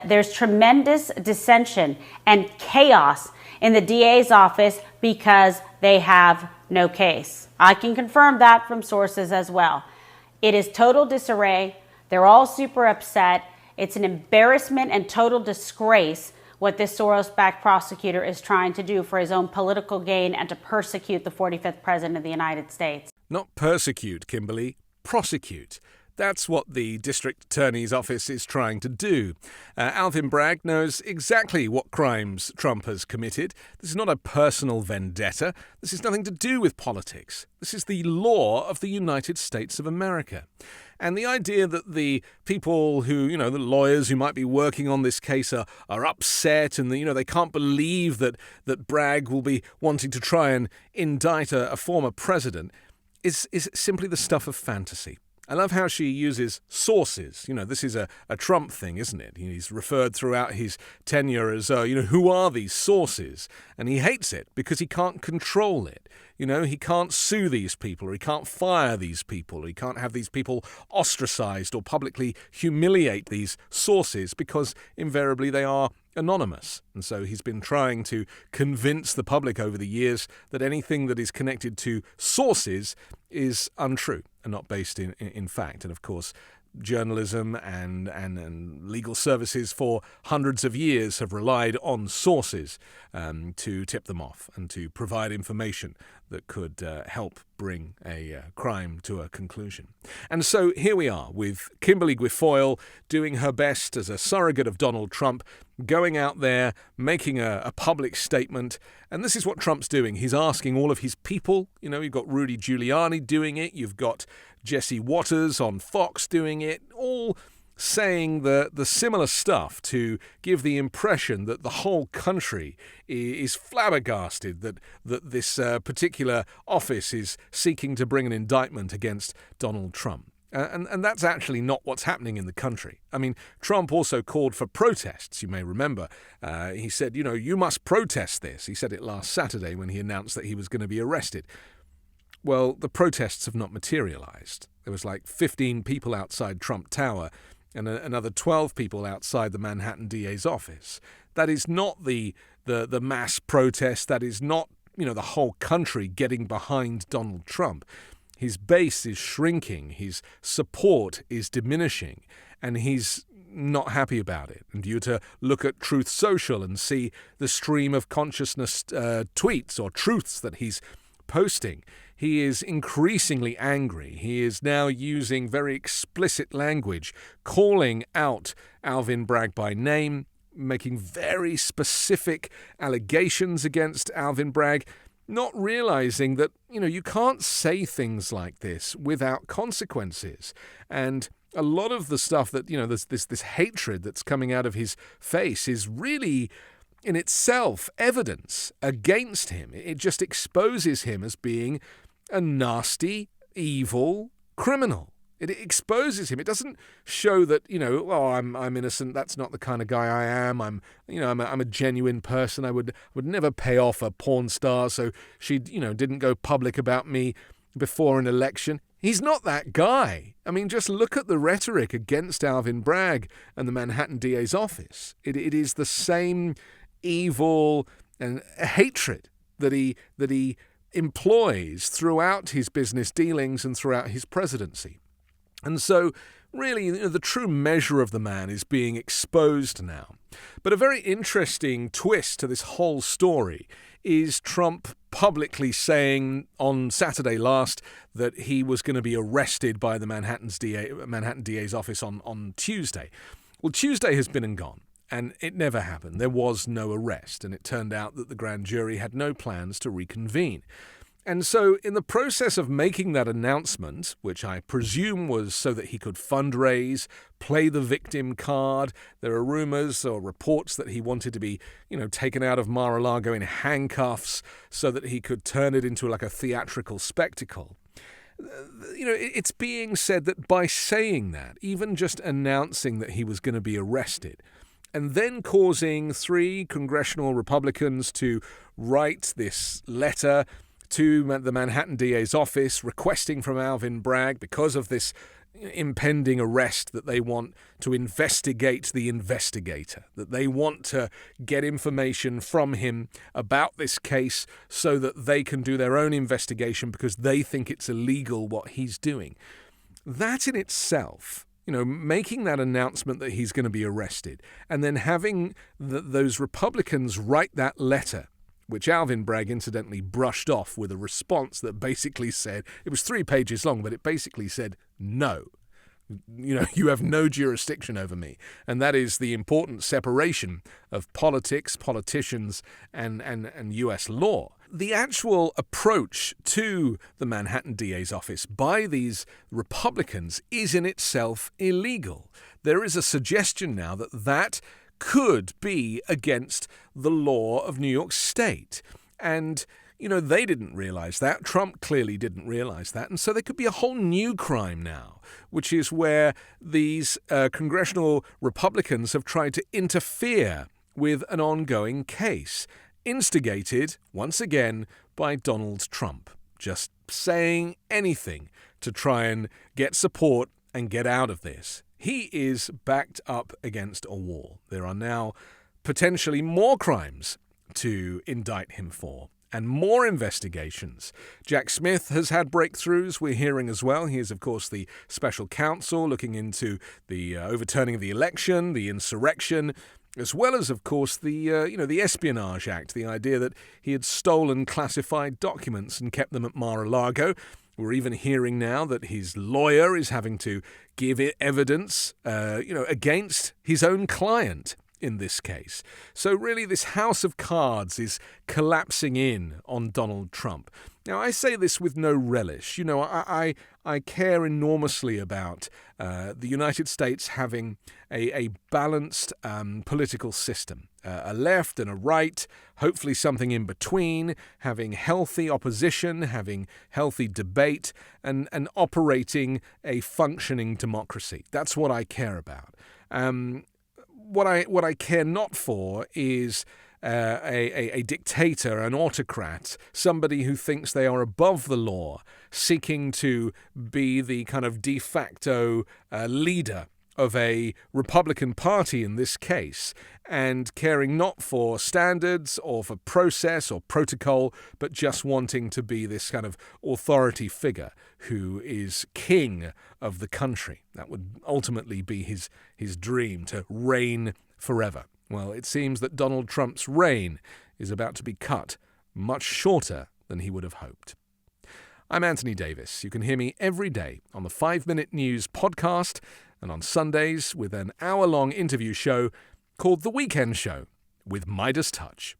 There's tremendous dissension and chaos in the DA's office because they have no case. I can confirm that from sources as well. It is total disarray. They're all super upset. It's an embarrassment and total disgrace what this Soros-backed prosecutor is trying to do for his own political gain and to persecute the 45th president of the United States. Not persecute, Kimberly. Prosecute. That's what the district attorney's office is trying to do. Alvin Bragg knows exactly what crimes Trump has committed. This is not a personal vendetta. This has nothing to do with politics. This is the law of the United States of America. And the idea that the people who, the lawyers who might be working on this case are upset and, they can't believe that Bragg will be wanting to try and indict a former president is simply the stuff of fantasy. I love how she uses sources. This is a Trump thing, isn't it? He's referred throughout his tenure as, who are these sources? And he hates it because he can't control it. He can't sue these people, or he can't fire these people, or he can't have these people ostracized or publicly humiliate these sources because invariably they are anonymous. And so he's been trying to convince the public over the years that anything that is connected to sources is untrue and not based in fact. And of course, journalism and legal services for hundreds of years have relied on sources to tip them off and to provide information that could help bring a crime to a conclusion. And so here we are with Kimberly Guilfoyle doing her best as a surrogate of Donald Trump, going out there, making a public statement. And this is what Trump's doing. He's asking all of his people, you've got Rudy Giuliani doing it, you've got Jesse Waters on Fox doing it, all saying the similar stuff to give the impression that the whole country is flabbergasted that this particular office is seeking to bring an indictment against Donald Trump. And that's actually not what's happening in the country. I mean, Trump also called for protests, you may remember. He said, you must protest this. He said it last Saturday when he announced that he was going to be arrested. Well, the protests have not materialized. There was like 15 people outside Trump Tower and another 12 people outside the Manhattan DA's office. That is not the mass protest. That is not, the whole country getting behind Donald Trump. His base is shrinking. His support is diminishing. And he's not happy about it. And you to look at Truth Social and see the stream of consciousness tweets or truths that he's posting. He is increasingly angry. He is now using very explicit language, calling out Alvin Bragg by name, making very specific allegations against Alvin Bragg, not realizing that, you can't say things like this without consequences. And a lot of the stuff that, this hatred that's coming out of his face is really in itself evidence against him. It just exposes him as being a nasty, evil criminal. It exposes him. It doesn't show that, I'm innocent. That's not the kind of guy I am. I'm a genuine person. I would never pay off a porn star so she, didn't go public about me before an election. He's not that guy. I mean, just look at the rhetoric against Alvin Bragg and the Manhattan DA's office. It is the same evil and hatred that he employs throughout his business dealings and throughout his presidency. And so, really, the true measure of the man is being exposed now. But a very interesting twist to this whole story is Trump publicly saying on Saturday last that he was going to be arrested by the Manhattan DA's office on Tuesday. Well, Tuesday has been and gone. And it never happened. There was no arrest, and it turned out that the grand jury had no plans to reconvene. And so in the process of making that announcement, which I presume was so that he could fundraise, play the victim card, there are rumors or reports that he wanted to be, taken out of Mar-a-Lago in handcuffs so that he could turn it into like a theatrical spectacle. It's being said that by saying that, even just announcing that he was going to be arrested, and then causing 3 congressional Republicans to write this letter to the Manhattan DA's office requesting from Alvin Bragg, because of this impending arrest, that they want to investigate the investigator, that they want to get information from him about this case so that they can do their own investigation because they think it's illegal what he's doing. That in itself, making that announcement that he's going to be arrested and then having those Republicans write that letter, which Alvin Bragg incidentally brushed off with a response that basically said, it was 3 pages long, but it basically said, no. You have no jurisdiction over me. And that is the important separation of politics, politicians, and U.S. law. The actual approach to the Manhattan DA's office by these Republicans is in itself illegal. There is a suggestion now that could be against the law of New York State. And they didn't realize that. Trump clearly didn't realize that. And so there could be a whole new crime now, which is where these congressional Republicans have tried to interfere with an ongoing case, instigated, once again, by Donald Trump, just saying anything to try and get support and get out of this. He is backed up against a wall. There are now potentially more crimes to indict him for, and more investigations. Jack Smith has had breakthroughs, we're hearing as well. He is, of course, the special counsel looking into the overturning of the election, the insurrection, as well as, of course, the Espionage Act, the idea that he had stolen classified documents and kept them at Mar-a-Lago. We're even hearing now that his lawyer is having to give evidence, against his own client in this case. So really this house of cards is collapsing in on Donald Trump. Now, I say this with no relish. I care enormously about the United States having a balanced political system, a left and a right, hopefully something in between, having healthy opposition, having healthy debate, and operating a functioning democracy. That's what I care about. What I care not for is a dictator, an autocrat, somebody who thinks they are above the law, seeking to be the kind of de facto leader of a Republican Party in this case, and caring not for standards or for process or protocol, but just wanting to be this kind of authority figure who is king of the country. That would ultimately be his dream, to reign forever. Well, it seems that Donald Trump's reign is about to be cut much shorter than he would have hoped. I'm Anthony Davis. You can hear me every day on the 5 Minute News podcast and on Sundays with an hour-long interview show called The Weekend Show with Midas Touch.